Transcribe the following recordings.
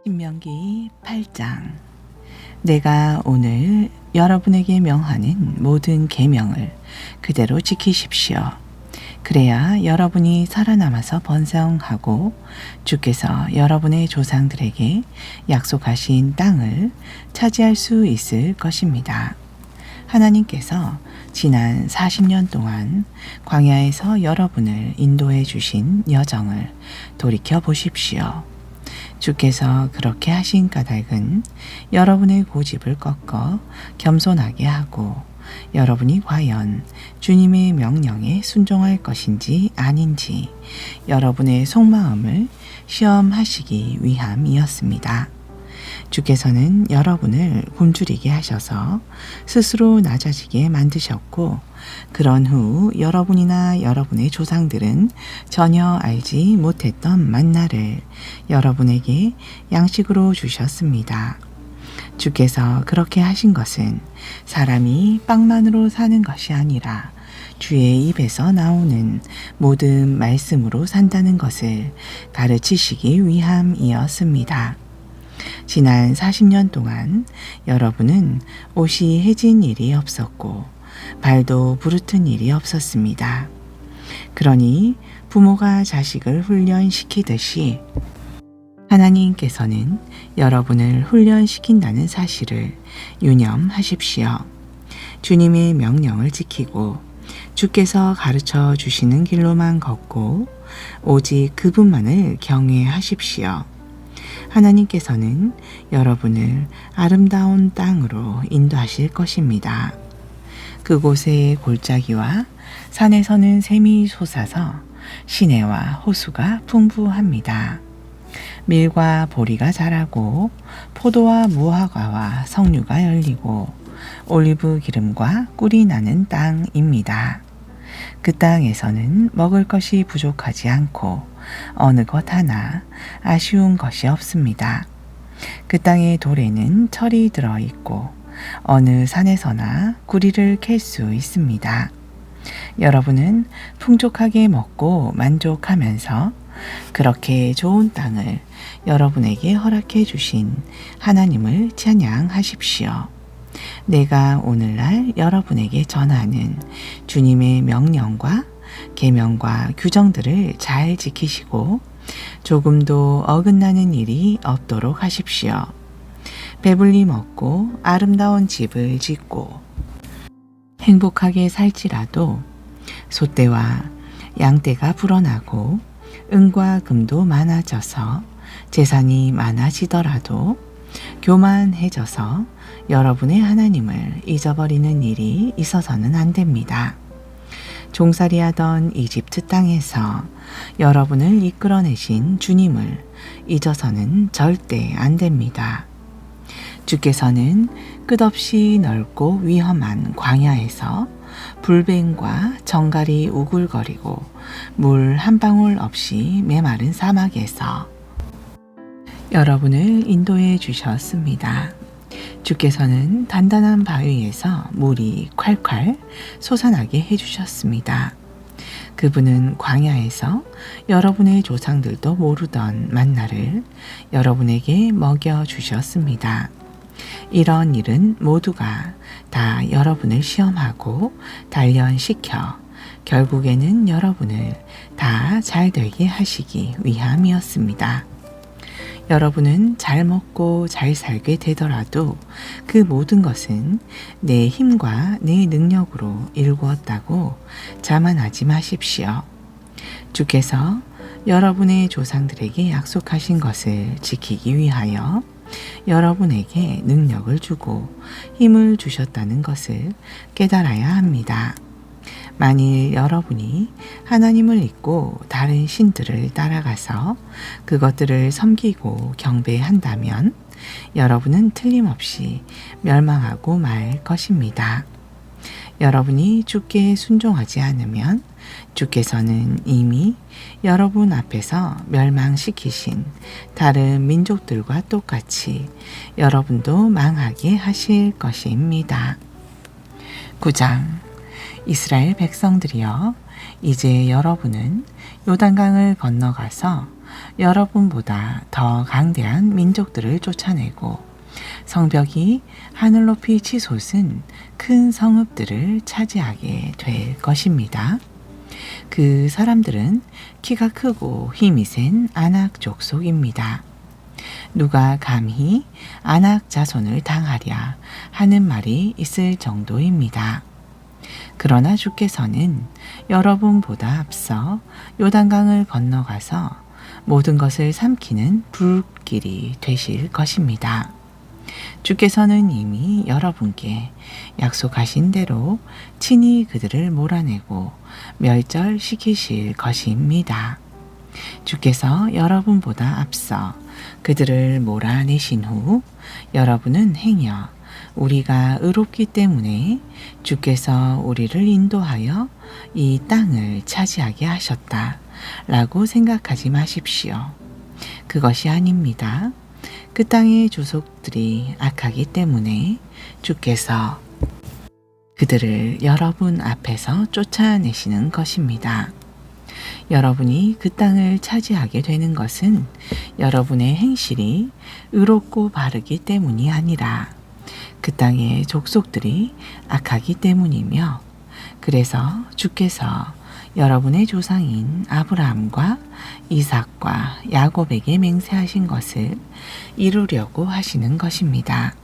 신명기 8장. 내가 오늘 여러분에게 명하는 모든 계명을 그대로 지키십시오. 그래야 여러분이 살아남아서 번성하고 주께서 여러분의 조상들에게 약속하신 땅을 차지할 수 있을 것입니다. 하나님께서 지난 40년 동안 광야에서 여러분을 인도해 주신 여정을 돌이켜 보십시오. 주께서 그렇게 하신 까닭은 여러분의 고집을 꺾어 겸손하게 하고 여러분이 과연 주님의 명령에 순종할 것인지 아닌지 여러분의 속마음을 시험하시기 위함이었습니다. 주께서는 여러분을 굶주리게 하셔서 스스로 낮아지게 만드셨고 그런 후 여러분이나 여러분의 조상들은 전혀 알지 못했던 만나를 여러분에게 양식으로 주셨습니다. 주께서 그렇게 하신 것은 사람이 빵만으로 사는 것이 아니라 주의 입에서 나오는 모든 말씀으로 산다는 것을 가르치시기 위함이었습니다. 지난 40년 동안 여러분은 옷이 해진 일이 없었고 발도 부르튼 일이 없었습니다. 그러니 부모가 자식을 훈련시키듯이 하나님께서는 여러분을 훈련시킨다는 사실을 유념하십시오. 주님의 명령을 지키고 주께서 가르쳐 주시는 길로만 걷고 오직 그분만을 경외하십시오. 하나님께서는 여러분을 아름다운 땅으로 인도하실 것입니다. 그곳의 골짜기와 산에서는 샘이 솟아서 시내와 호수가 풍부합니다. 밀과 보리가 자라고 포도와 무화과와 석류가 열리고 올리브 기름과 꿀이 나는 땅입니다. 그 땅에서는 먹을 것이 부족하지 않고 어느 것 하나 아쉬운 것이 없습니다. 그 땅의 돌에는 철이 들어있고 어느 산에서나 구리를 캘 수 있습니다. 여러분은 풍족하게 먹고 만족하면서 그렇게 좋은 땅을 여러분에게 허락해 주신 하나님을 찬양하십시오. 내가 오늘날 여러분에게 전하는 주님의 명령과 계명과 규정들을 잘 지키시고 조금도 어긋나는 일이 없도록 하십시오. 배불리 먹고 아름다운 집을 짓고 행복하게 살지라도 소떼와 양떼가 불어나고 은과 금도 많아져서 재산이 많아지더라도 교만해져서 여러분의 하나님을 잊어버리는 일이 있어서는 안 됩니다. 종살이하던 이집트 땅에서 여러분을 이끌어내신 주님을 잊어서는 절대 안 됩니다. 주께서는 끝없이 넓고 위험한 광야에서 불뱀과 정갈이 우글거리고 물 한 방울 없이 메마른 사막에서 여러분을 인도해 주셨습니다. 주께서는 단단한 바위에서 물이 콸콸 솟아나게 해주셨습니다. 그분은 광야에서 여러분의 조상들도 모르던 만나를 여러분에게 먹여주셨습니다. 이런 일은 모두가 다 여러분을 시험하고 단련시켜 결국에는 여러분을 다 잘되게 하시기 위함이었습니다. 여러분은 잘 먹고 잘 살게 되더라도 그 모든 것은 내 힘과 내 능력으로 이루었다고 자만하지 마십시오. 주께서 여러분의 조상들에게 약속하신 것을 지키기 위하여 여러분에게 능력을 주고 힘을 주셨다는 것을 깨달아야 합니다. 만일 여러분이 하나님을 잊고 다른 신들을 따라가서 그것들을 섬기고 경배한다면 여러분은 틀림없이 멸망하고 말 것입니다. 여러분이 주께 순종하지 않으면 주께서는 이미 여러분 앞에서 멸망시키신 다른 민족들과 똑같이 여러분도 망하게 하실 것입니다. 9장. 이스라엘 백성들이여, 이제 여러분은 요단강을 건너가서 여러분보다 더 강대한 민족들을 쫓아내고 성벽이 하늘 높이 치솟은 큰 성읍들을 차지하게 될 것입니다. 그 사람들은 키가 크고 힘이 센 아낙 족속입니다. 누가 감히 아낙 자손을 당하랴 하는 말이 있을 정도입니다. 그러나 주께서는 여러분보다 앞서 요단강을 건너가서 모든 것을 삼키는 불길이 되실 것입니다. 주께서는 이미 여러분께 약속하신 대로 친히 그들을 몰아내고 멸절시키실 것입니다. 주께서 여러분보다 앞서 그들을 몰아내신 후 여러분은 행여 우리가 의롭기 때문에 주께서 우리를 인도하여 이 땅을 차지하게 하셨다 라고 생각하지 마십시오. 그것이 아닙니다. 그 땅의 주속들이 악하기 때문에 주께서 그들을 여러분 앞에서 쫓아내시는 것입니다. 여러분이 그 땅을 차지하게 되는 것은 여러분의 행실이 의롭고 바르기 때문이 아니라 그 땅의 족속들이 악하기 때문이며, 그래서 주께서 여러분의 조상인 아브라함과 이삭과 야곱에게 맹세하신 것을 이루려고 하시는 것입니다.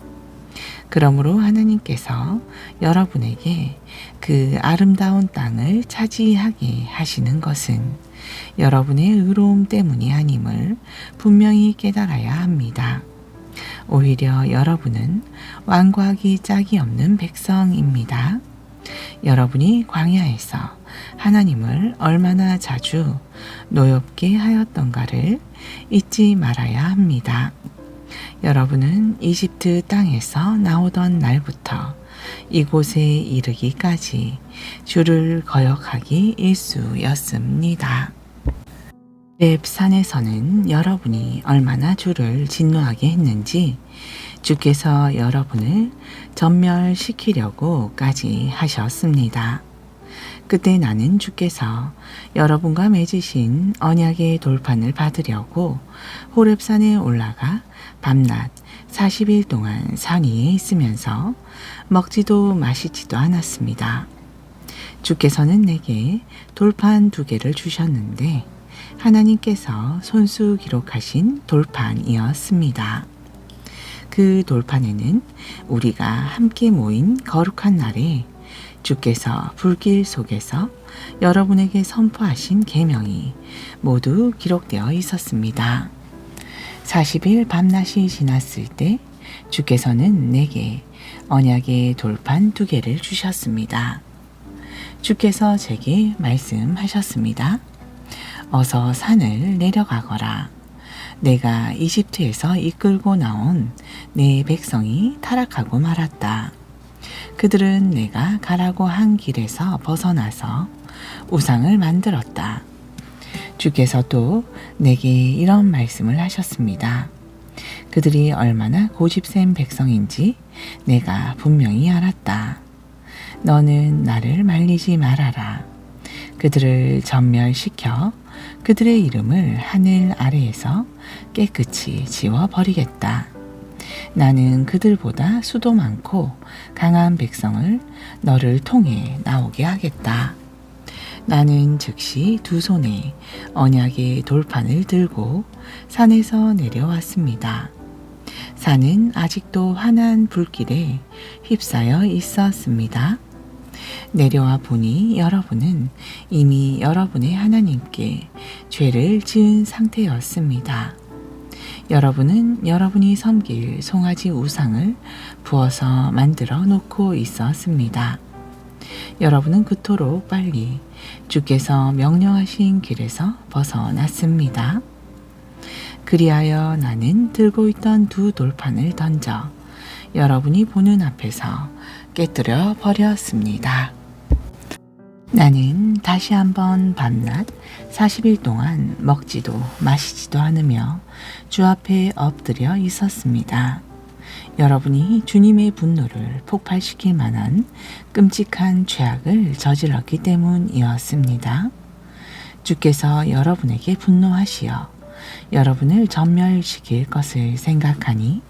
그러므로 하나님께서 여러분에게 그 아름다운 땅을 차지하게 하시는 것은 여러분의 의로움 때문이 아님을 분명히 깨달아야 합니다. 오히려 여러분은 완고하기 짝이 없는 백성입니다. 여러분이 광야에서 하나님을 얼마나 자주 노엽게 하였던가를 잊지 말아야 합니다. 여러분은 이집트 땅에서 나오던 날부터 이곳에 이르기까지 주를 거역하기 일쑤였습니다. 렙산에서는 여러분이 얼마나 주를 진노하게 했는지 주께서 여러분을 전멸시키려고까지 하셨습니다. 그때 나는 주께서 여러분과 맺으신 언약의 돌판을 받으려고 호렙산에 올라가 밤낮 40일 동안 산 위에 있으면서 먹지도 마시지도 않았습니다. 주께서는 내게 돌판 2개를 주셨는데 하나님께서 손수 기록하신 돌판이었습니다. 그 돌판에는 우리가 함께 모인 거룩한 날에 주께서 불길 속에서 여러분에게 선포하신 계명이 모두 기록되어 있었습니다. 40일 밤낮이 지났을 때 주께서는 내게 언약의 돌판 2개를 주셨습니다. 주께서 제게 말씀하셨습니다. 어서 산을 내려가거라. 내가 이집트에서 이끌고 나온 내 백성이 타락하고 말았다. 그들은 내가 가라고 한 길에서 벗어나서 우상을 만들었다. 주께서 또 내게 이런 말씀을 하셨습니다. 그들이 얼마나 고집센 백성인지 내가 분명히 알았다. 너는 나를 말리지 말아라. 그들을 전멸시켜 그들의 이름을 하늘 아래에서 깨끗이 지워버리겠다. 나는 그들보다 수도 많고 강한 백성을 너를 통해 나오게 하겠다. 나는 즉시 2손에 언약의 돌판을 들고 산에서 내려왔습니다. 산은 아직도 환한 불길에 휩싸여 있었습니다. 내려와 보니 여러분은 이미 여러분의 하나님께 죄를 지은 상태였습니다. 여러분은 여러분이 섬길 송아지 우상을 부어서 만들어 놓고 있었습니다. 여러분은 그토록 빨리 주께서 명령하신 길에서 벗어났습니다. 그리하여 나는 들고 있던 2 돌판을 던져 여러분이 보는 앞에서 깨뜨려 버렸습니다. 나는 다시 한번 밤낮 40일 동안 먹지도 마시지도 않으며 주 앞에 엎드려 있었습니다. 여러분이 주님의 분노를 폭발시킬 만한 끔찍한 죄악을 저질렀기 때문이었습니다. 주께서 여러분에게 분노하시어 여러분을 전멸시킬 것을 생각하니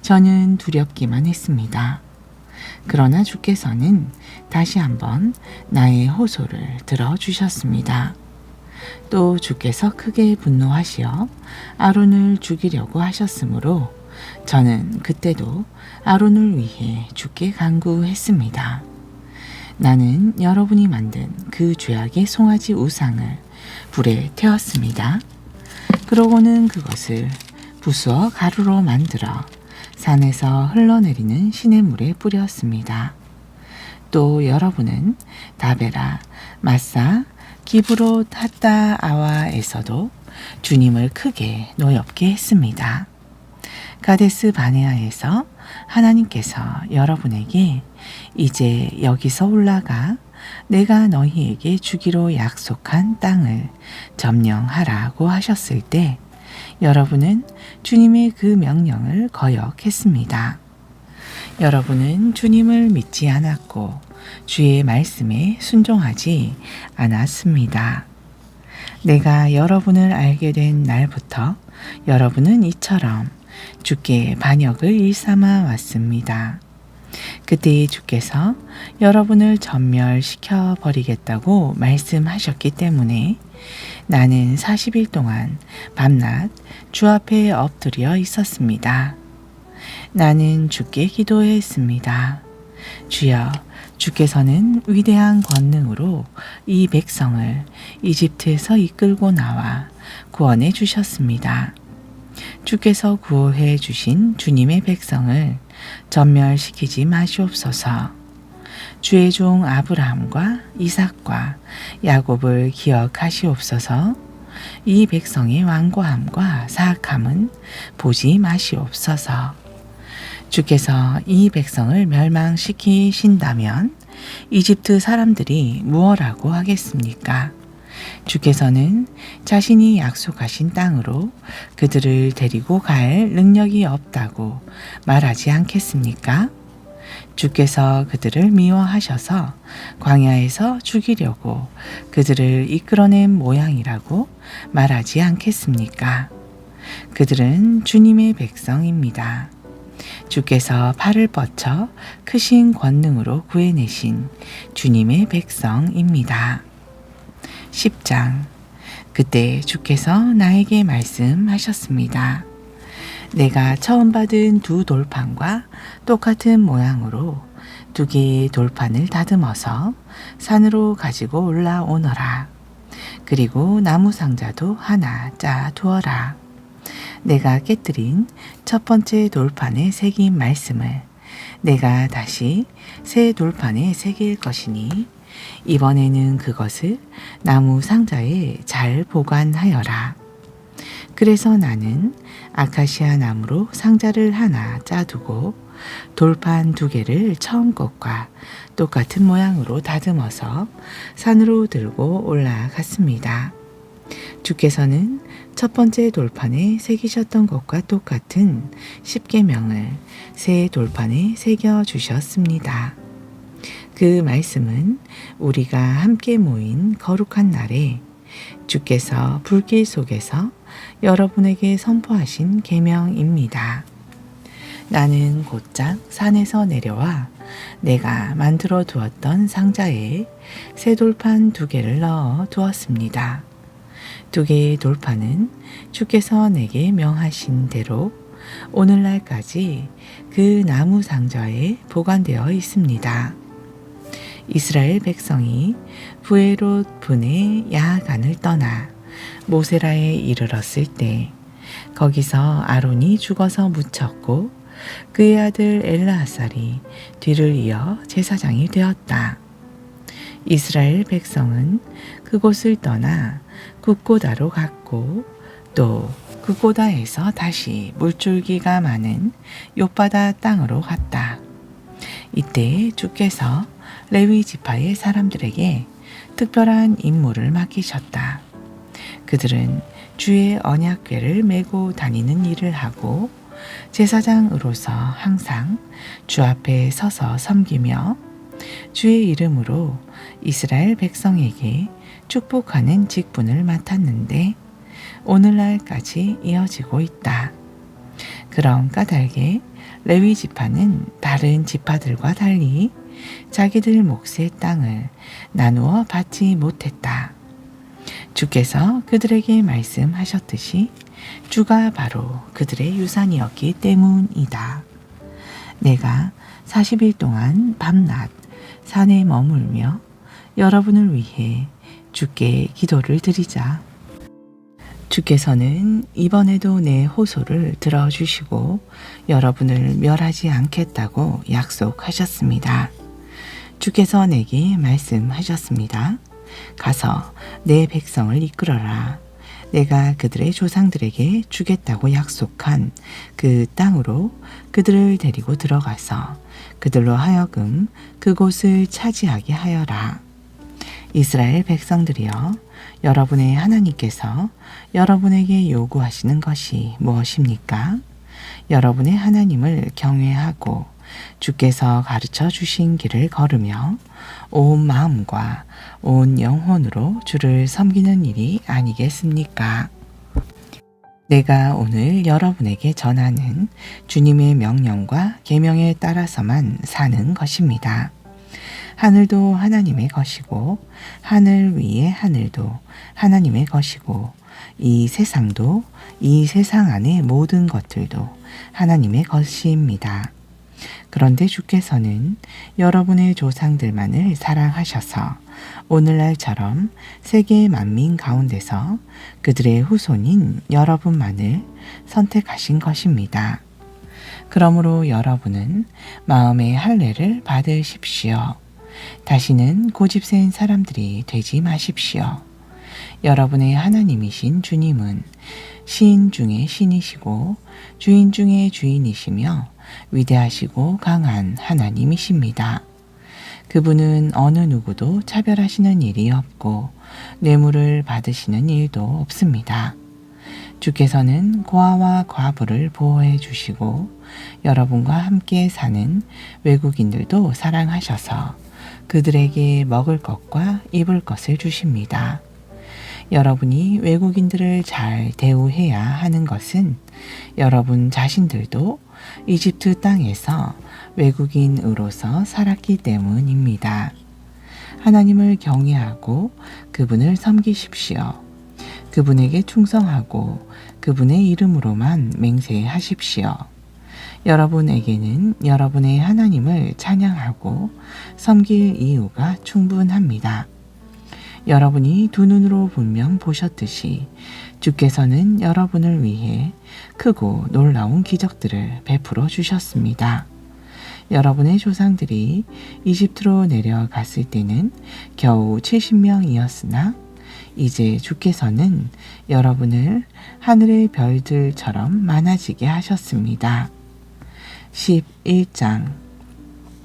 저는 두렵기만 했습니다. 그러나 주께서는 다시 한번 나의 호소를 들어주셨습니다. 또 주께서 크게 분노하시어 아론을 죽이려고 하셨으므로 저는 그때도 아론을 위해 주께 간구했습니다. 나는 여러분이 만든 그 죄악의 송아지 우상을 불에 태웠습니다. 그러고는 그것을 부수어 가루로 만들어 산에서 흘러내리는 시냇물에 뿌렸습니다. 또 여러분은 다베라, 마사, 기브롯 핫다 아와에서도 주님을 크게 노엽게 했습니다. 가데스 바네아에서 하나님께서 여러분에게 이제 여기서 올라가 내가 너희에게 주기로 약속한 땅을 점령하라고 하셨을 때 여러분은 주님의 그 명령을 거역했습니다. 여러분은 주님을 믿지 않았고 주의 말씀에 순종하지 않았습니다. 내가 여러분을 알게 된 날부터 여러분은 이처럼 주께 반역을 일삼아 왔습니다. 그때 주께서 여러분을 전멸시켜 버리겠다고 말씀하셨기 때문에 나는 40일 동안 밤낮 주 앞에 엎드려 있었습니다. 나는 주께 기도했습니다. 주여, 주께서는 위대한 권능으로 이 백성을 이집트에서 이끌고 나와 구원해 주셨습니다. 주께서 구호해 주신 주님의 백성을 전멸시키지 마시옵소서. 주의 종 아브라함과 이삭과 야곱을 기억하시옵소서. 이 백성의 완고함과 사악함은 보지 마시옵소서. 주께서 이 백성을 멸망시키신다면 이집트 사람들이 무엇라고 하겠습니까? 주께서는 자신이 약속하신 땅으로 그들을 데리고 갈 능력이 없다고 말하지 않겠습니까? 주께서 그들을 미워하셔서 광야에서 죽이려고 그들을 이끌어낸 모양이라고 말하지 않겠습니까? 그들은 주님의 백성입니다. 주께서 팔을 뻗쳐 크신 권능으로 구해내신 주님의 백성입니다. 10장. 그때 주께서 나에게 말씀하셨습니다. 내가 처음 받은 두 돌판과 똑같은 모양으로 두 개의 돌판을 다듬어서 산으로 가지고 올라오너라. 그리고 나무 상자도 하나 짜 두어라. 내가 깨뜨린 첫 번째 돌판에 새긴 말씀을 내가 다시 새 돌판에 새길 것이니 이번에는 그것을 나무 상자에 잘 보관하여라. 그래서 나는 아카시아 나무로 상자를 하나 짜두고 돌판 두 개를 처음 것과 똑같은 모양으로 다듬어서 산으로 들고 올라갔습니다. 주께서는 첫 번째 돌판에 새기셨던 것과 똑같은 십계명을 새 돌판에 새겨 주셨습니다. 그 말씀은 우리가 함께 모인 거룩한 날에 주께서 불길 속에서 여러분에게 선포하신 계명입니다. 나는 곧장 산에서 내려와 내가 만들어 두었던 상자에 새 돌판 두 개를 넣어 두었습니다. 두 개의 돌판은 주께서 내게 명하신 대로 오늘날까지 그 나무 상자에 보관되어 있습니다. 이스라엘 백성이 부에롯 분의 야간을 떠나 모세라에 이르렀을 때 거기서 아론이 죽어서 묻혔고 그의 아들 엘르아살이 뒤를 이어 제사장이 되었다. 이스라엘 백성은 그곳을 떠나 굽고다로 갔고 또 굽고다에서 다시 물줄기가 많은 욥바다 땅으로 갔다. 이때 주께서 레위 지파의 사람들에게 특별한 임무를 맡기셨다. 그들은 주의 언약궤를 메고 다니는 일을 하고 제사장으로서 항상 주 앞에 서서 섬기며 주의 이름으로 이스라엘 백성에게 축복하는 직분을 맡았는데 오늘날까지 이어지고 있다. 그런 까닭에 레위 지파는 다른 지파들과 달리 자기들 몫의 땅을 나누어 받지 못했다. 주께서 그들에게 말씀하셨듯이 주가 바로 그들의 유산이었기 때문이다. 내가 40일 동안 밤낮 산에 머물며 여러분을 위해 주께 기도를 드리자. 주께서는 이번에도 내 호소를 들어주시고 여러분을 멸하지 않겠다고 약속하셨습니다. 주께서 내게 말씀하셨습니다. 가서 내 백성을 이끌어라. 내가 그들의 조상들에게 주겠다고 약속한 그 땅으로 그들을 데리고 들어가서 그들로 하여금 그곳을 차지하게 하여라. 이스라엘 백성들이여, 여러분의 하나님께서 여러분에게 요구하시는 것이 무엇입니까? 여러분의 하나님을 경외하고 주께서 가르쳐 주신 길을 걸으며 온 마음과 온 영혼으로 주를 섬기는 일이 아니겠습니까? 내가 오늘 여러분에게 전하는 주님의 명령과 계명에 따라서만 사는 것입니다. 하늘도 하나님의 것이고 하늘 위의 하늘도 하나님의 것이고 이 세상도 이 세상 안의 모든 것들도 하나님의 것입니다. 그런데 주께서는 여러분의 조상들만을 사랑하셔서 오늘날처럼 세계 만민 가운데서 그들의 후손인 여러분만을 선택하신 것입니다. 그러므로 여러분은 마음의 할례를 받으십시오. 다시는 고집센 사람들이 되지 마십시오. 여러분의 하나님이신 주님은 신 중에 신이시고 주인 중에 주인이시며 위대하시고 강한 하나님이십니다. 그분은 어느 누구도 차별하시는 일이 없고 뇌물을 받으시는 일도 없습니다. 주께서는 고아와 과부를 보호해 주시고 여러분과 함께 사는 외국인들도 사랑하셔서 그들에게 먹을 것과 입을 것을 주십니다. 여러분이 외국인들을 잘 대우해야 하는 것은 여러분 자신들도 이집트 땅에서 외국인으로서 살았기 때문입니다. 하나님을 경외하고 그분을 섬기십시오. 그분에게 충성하고 그분의 이름으로만 맹세하십시오. 여러분에게는 여러분의 하나님을 찬양하고 섬길 이유가 충분합니다. 여러분이 두 눈으로 분명 보셨듯이 주께서는 여러분을 위해 크고 놀라운 기적들을 베풀어 주셨습니다. 여러분의 조상들이 이집트로 내려갔을 때는 겨우 70명이었으나 이제 주께서는 여러분을 하늘의 별들처럼 많아지게 하셨습니다. 11장.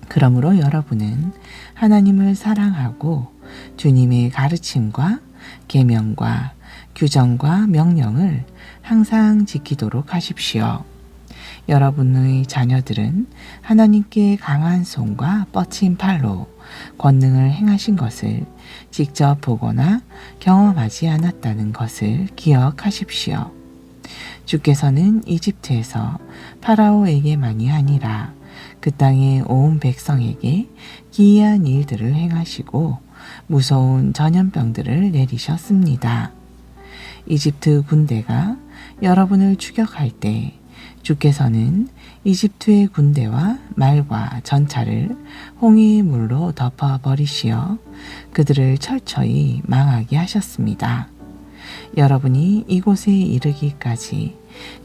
그러므로 여러분은 하나님을 사랑하고 주님의 가르침과 계명과 규정과 명령을 항상 지키도록 하십시오. 여러분의 자녀들은 하나님께 강한 손과 뻗친 팔로 권능을 행하신 것을 직접 보거나 경험하지 않았다는 것을 기억하십시오. 주께서는 이집트에서 파라오에게만이 아니라 그 땅의 온 백성에게 기이한 일들을 행하시고 무서운 전염병들을 내리셨습니다. 이집트 군대가 여러분을 추격할 때 주께서는 이집트의 군대와 말과 전차를 홍해의 물로 덮어버리시어 그들을 철저히 망하게 하셨습니다. 여러분이 이곳에 이르기까지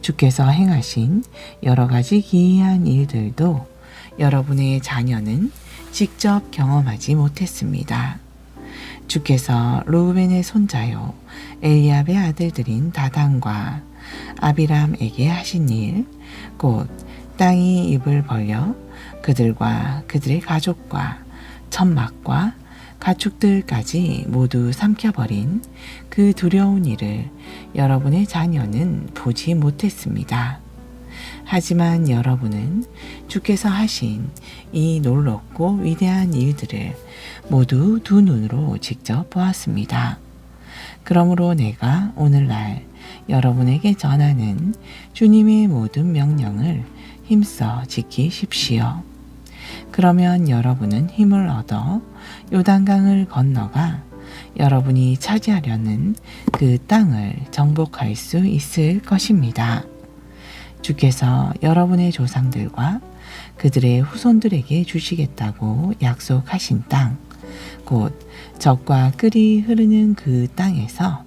주께서 행하신 여러 가지 기이한 일들도 여러분의 자녀는 직접 경험하지 못했습니다. 주께서 르우벤의 손자요 엘리압의 아들들인 다단과 아비람에게 하신 일, 곧 땅이 입을 벌려 그들과 그들의 가족과 천막과 가축들까지 모두 삼켜버린 그 두려운 일을 여러분의 자녀는 보지 못했습니다. 하지만 여러분은 주께서 하신 이 놀랍고 위대한 일들을 모두 두 눈으로 직접 보았습니다. 그러므로 내가 오늘날 여러분에게 전하는 주님의 모든 명령을 힘써 지키십시오. 그러면 여러분은 힘을 얻어 요단강을 건너가 여러분이 차지하려는 그 땅을 정복할 수 있을 것입니다. 주께서 여러분의 조상들과 그들의 후손들에게 주시겠다고 약속하신 땅, 곧 젖과 꿀이 흐르는 그 땅에서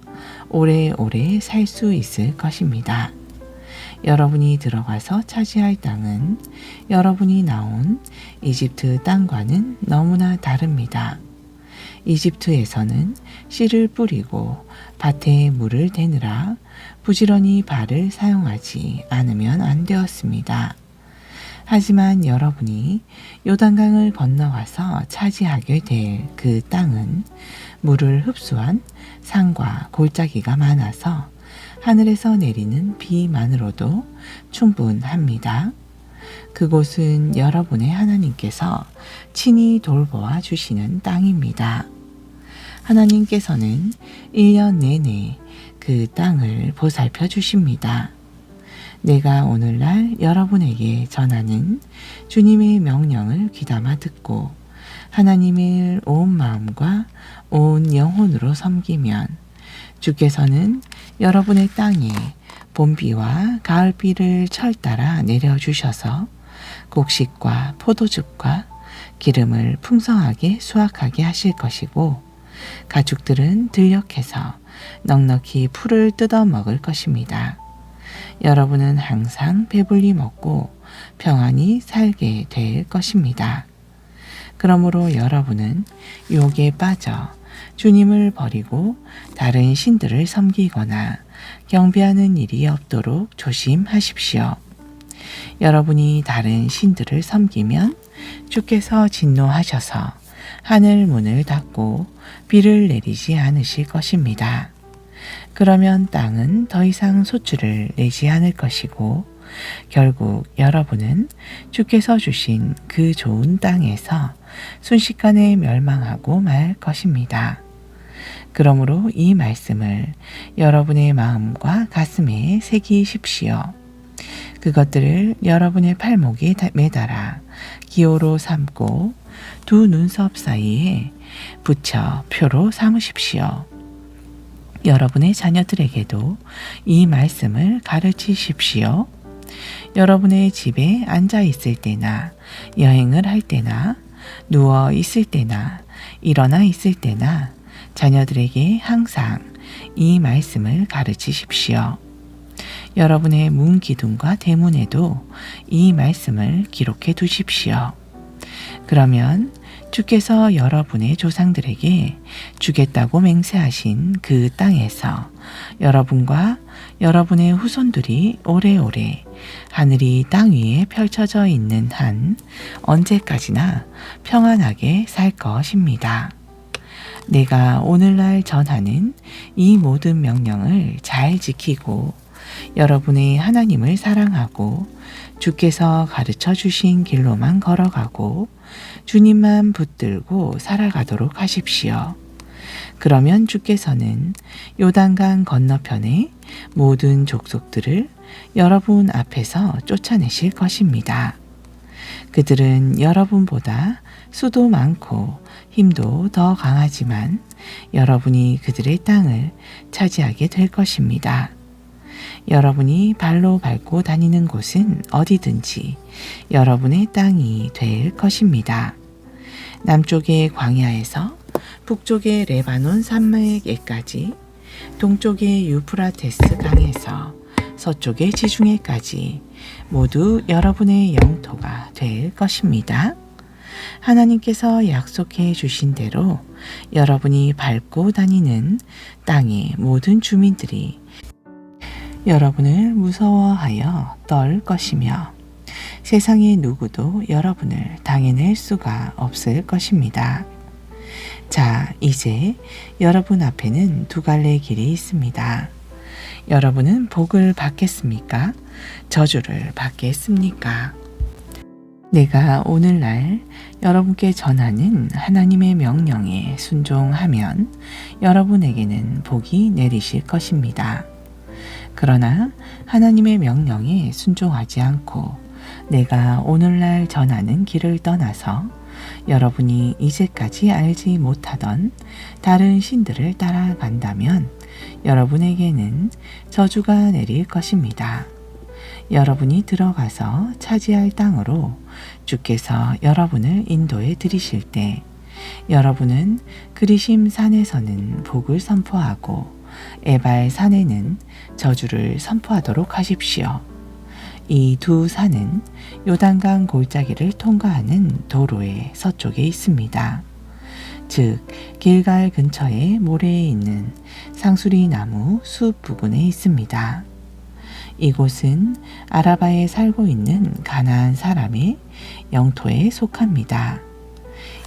오래오래 살 수 있을 것입니다. 여러분이 들어가서 차지할 땅은 여러분이 나온 이집트 땅과는 너무나 다릅니다. 이집트에서는 씨를 뿌리고 밭에 물을 대느라 부지런히 발을 사용하지 않으면 안 되었습니다. 하지만 여러분이 요단강을 건너와서 차지하게 될 그 땅은 물을 흡수한 산과 골짜기가 많아서 하늘에서 내리는 비만으로도 충분합니다. 그곳은 여러분의 하나님께서 친히 돌보아 주시는 땅입니다. 하나님께서는 1년 내내 그 땅을 보살펴 주십니다. 내가 오늘날 여러분에게 전하는 주님의 명령을 귀담아 듣고 하나님을 온 마음과 온 영혼으로 섬기면 주께서는 여러분의 땅에 봄비와 가을비를 철따라 내려주셔서 곡식과 포도즙과 기름을 풍성하게 수확하게 하실 것이고 가축들은 들녘에서 넉넉히 풀을 뜯어 먹을 것입니다. 여러분은 항상 배불리 먹고 평안히 살게 될 것입니다. 그러므로 여러분은 유혹에 빠져 주님을 버리고 다른 신들을 섬기거나 경배하는 일이 없도록 조심하십시오. 여러분이 다른 신들을 섬기면 주께서 진노하셔서 하늘 문을 닫고 비를 내리지 않으실 것입니다. 그러면 땅은 더 이상 소출을 내지 않을 것이고 결국 여러분은 주께서 주신 그 좋은 땅에서 순식간에 멸망하고 말 것입니다. 그러므로 이 말씀을 여러분의 마음과 가슴에 새기십시오. 그것들을 여러분의 팔목에 매달아 기호로 삼고 두 눈썹 사이에 붙여 표로 삼으십시오. 여러분의 자녀들에게도 이 말씀을 가르치십시오. 여러분의 집에 앉아 있을 때나 여행을 할 때나 누워 있을 때나 일어나 있을 때나 자녀들에게 항상 이 말씀을 가르치십시오. 여러분의 문 기둥과 대문에도 이 말씀을 기록해 두십시오. 그러면 주께서 여러분의 조상들에게 주겠다고 맹세하신 그 땅에서 여러분과 여러분의 후손들이 오래오래 하늘이 땅 위에 펼쳐져 있는 한 언제까지나 평안하게 살 것입니다. 내가 오늘날 전하는 이 모든 명령을 잘 지키고 여러분의 하나님을 사랑하고 주께서 가르쳐 주신 길로만 걸어가고 주님만 붙들고 살아가도록 하십시오. 그러면 주께서는 요단강 건너편의 모든 족속들을 여러분 앞에서 쫓아내실 것입니다. 그들은 여러분보다 수도 많고 힘도 더 강하지만 여러분이 그들의 땅을 차지하게 될 것입니다. 여러분이 발로 밟고 다니는 곳은 어디든지 여러분의 땅이 될 것입니다. 남쪽의 광야에서 북쪽의 레바논 산맥에까지, 동쪽의 유프라테스 강에서 서쪽의 지중해까지 모두 여러분의 영토가 될 것입니다. 하나님께서 약속해 주신 대로 여러분이 밟고 다니는 땅의 모든 주민들이 여러분을 무서워하여 떨 것이며 세상의 누구도 여러분을 당해낼 수가 없을 것입니다. 자, 이제 여러분 앞에는 두 갈래 길이 있습니다. 여러분은 복을 받겠습니까? 저주를 받겠습니까? 내가 오늘날 여러분께 전하는 하나님의 명령에 순종하면 여러분에게는 복이 내리실 것입니다. 그러나 하나님의 명령에 순종하지 않고 내가 오늘날 전하는 길을 떠나서 여러분이 이제까지 알지 못하던 다른 신들을 따라간다면 여러분에게는 저주가 내릴 것입니다. 여러분이 들어가서 차지할 땅으로 주께서 여러분을 인도해 드리실 때 여러분은 그리심 산에서는 복을 선포하고 에발 산에는 저주를 선포하도록 하십시오. 이 두 산은 요단강 골짜기를 통과하는 도로의 서쪽에 있습니다. 즉 길갈 근처의 모래에 있는 상수리 나무 숲 부근에 있습니다. 이곳은 아라바에 살고 있는 가나안 사람의 영토에 속합니다.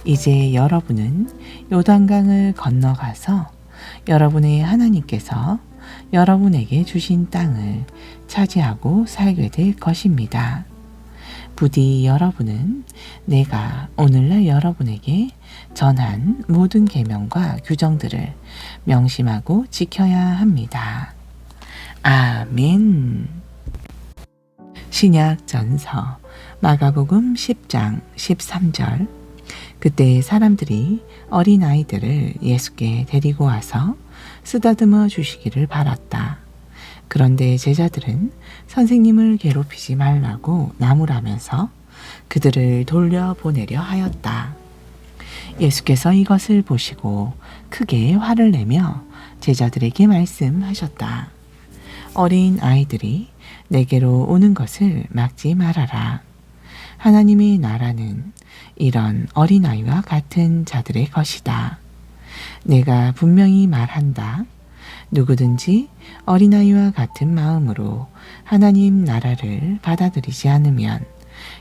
이제 여러분은 요단강을 건너가서 여러분의 하나님께서 여러분에게 주신 땅을 차지하고 살게 될 것입니다. 부디 여러분은 내가 오늘날 여러분에게 전한 모든 계명과 규정들을 명심하고 지켜야 합니다. 아멘. 신약전서 마가복음 10장 13절. 그때 사람들이 어린아이들을 예수께 데리고 와서 쓰다듬어 주시기를 바랐다. 그런데 제자들은 선생님을 괴롭히지 말라고 나무라면서 그들을 돌려보내려 하였다. 예수께서 이것을 보시고 크게 화를 내며 제자들에게 말씀하셨다. 어린 아이들이 내게로 오는 것을 막지 말아라. 하나님의 나라는 이런 어린아이와 같은 자들의 것이다. 내가 분명히 말한다. 누구든지 어린아이와 같은 마음으로 하나님 나라를 받아들이지 않으면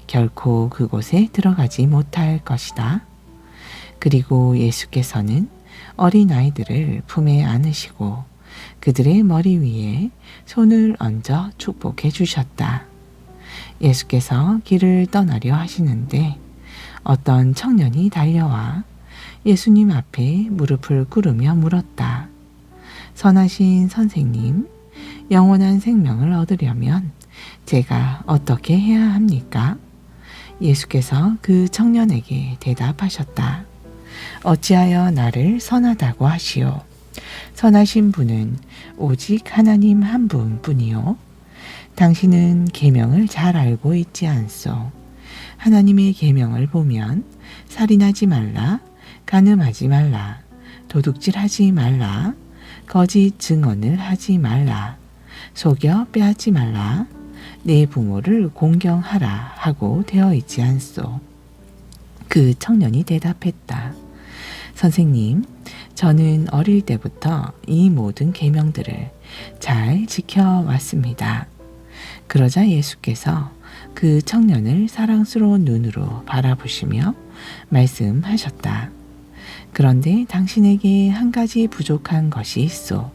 결코 그곳에 들어가지 못할 것이다. 그리고 예수께서는 어린아이들을 품에 안으시고 그들의 머리 위에 손을 얹어 축복해 주셨다. 예수께서 길을 떠나려 하시는데 어떤 청년이 달려와 예수님 앞에 무릎을 꿇으며 물었다. 선하신 선생님, 영원한 생명을 얻으려면 제가 어떻게 해야 합니까? 예수께서 그 청년에게 대답하셨다. 어찌하여 나를 선하다고 하시오? 선하신 분은 오직 하나님 한 분뿐이요. 당신은 계명을 잘 알고 있지 않소. 하나님의 계명을 보면 살인하지 말라, 간음하지 말라, 도둑질하지 말라, 거짓 증언을 하지 말라, 속여 빼앗지 말라, 내 부모를 공경하라 하고 되어 있지 않소. 그 청년이 대답했다. 선생님, 저는 어릴 때부터 이 모든 계명들을 잘 지켜왔습니다. 그러자 예수께서 그 청년을 사랑스러운 눈으로 바라보시며 말씀하셨다. 그런데 당신에게 한 가지 부족한 것이 있소.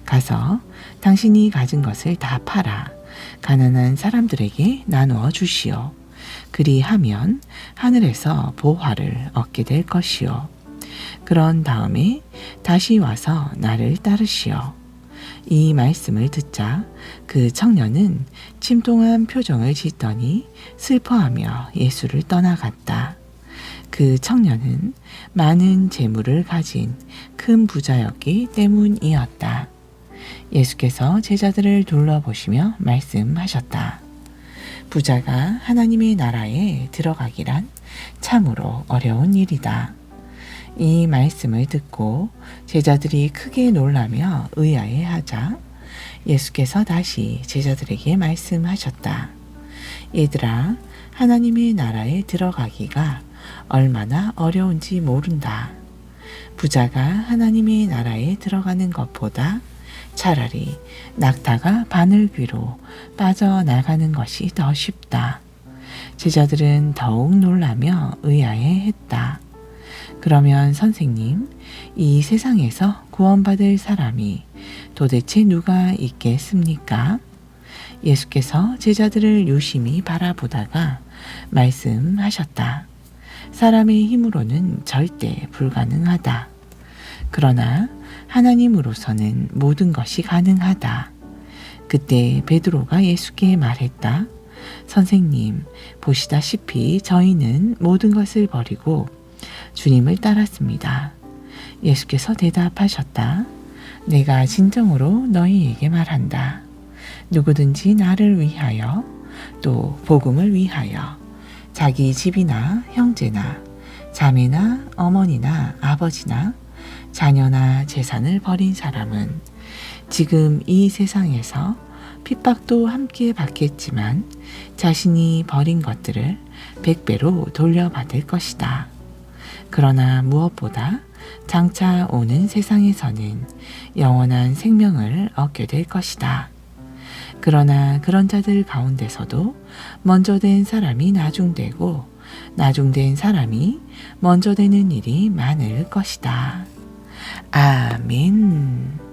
가서 당신이 가진 것을 다 팔아 가난한 사람들에게 나누어 주시오. 그리하면 하늘에서 보화를 얻게 될 것이오. 그런 다음에 다시 와서 나를 따르시오. 이 말씀을 듣자 그 청년은 침통한 표정을 짓더니 슬퍼하며 예수를 떠나갔다. 그 청년은 많은 재물을 가진 큰 부자였기 때문이었다. 예수께서 제자들을 둘러보시며 말씀하셨다. 부자가 하나님의 나라에 들어가기란 참으로 어려운 일이다. 이 말씀을 듣고 제자들이 크게 놀라며 의아해하자 예수께서 다시 제자들에게 말씀하셨다. 얘들아, 하나님의 나라에 들어가기가 얼마나 어려운지 모른다. 부자가 하나님의 나라에 들어가는 것보다 차라리 낙타가 바늘 귀로 빠져나가는 것이 더 쉽다. 제자들은 더욱 놀라며 의아해했다. 그러면 선생님, 이 세상에서 구원받을 사람이 도대체 누가 있겠습니까? 예수께서 제자들을 유심히 바라보다가 말씀하셨다. 사람의 힘으로는 절대 불가능하다. 그러나 하나님으로서는 모든 것이 가능하다. 그때 베드로가 예수께 말했다. 선생님, 보시다시피 저희는 모든 것을 버리고 주님을 따랐습니다. 예수께서 대답하셨다. 내가 진정으로 너희에게 말한다. 누구든지 나를 위하여 또 복음을 위하여 자기 집이나 형제나 자매나 어머니나 아버지나 자녀나 재산을 버린 사람은 지금 이 세상에서 핍박도 함께 받겠지만 자신이 버린 것들을 100배로 돌려받을 것이다. 그러나 무엇보다 장차 오는 세상에서는 영원한 생명을 얻게 될 것이다. 그러나 그런 자들 가운데서도 먼저 된 사람이 나중되고 나중된 사람이 먼저 되는 일이 많을 것이다. 아멘.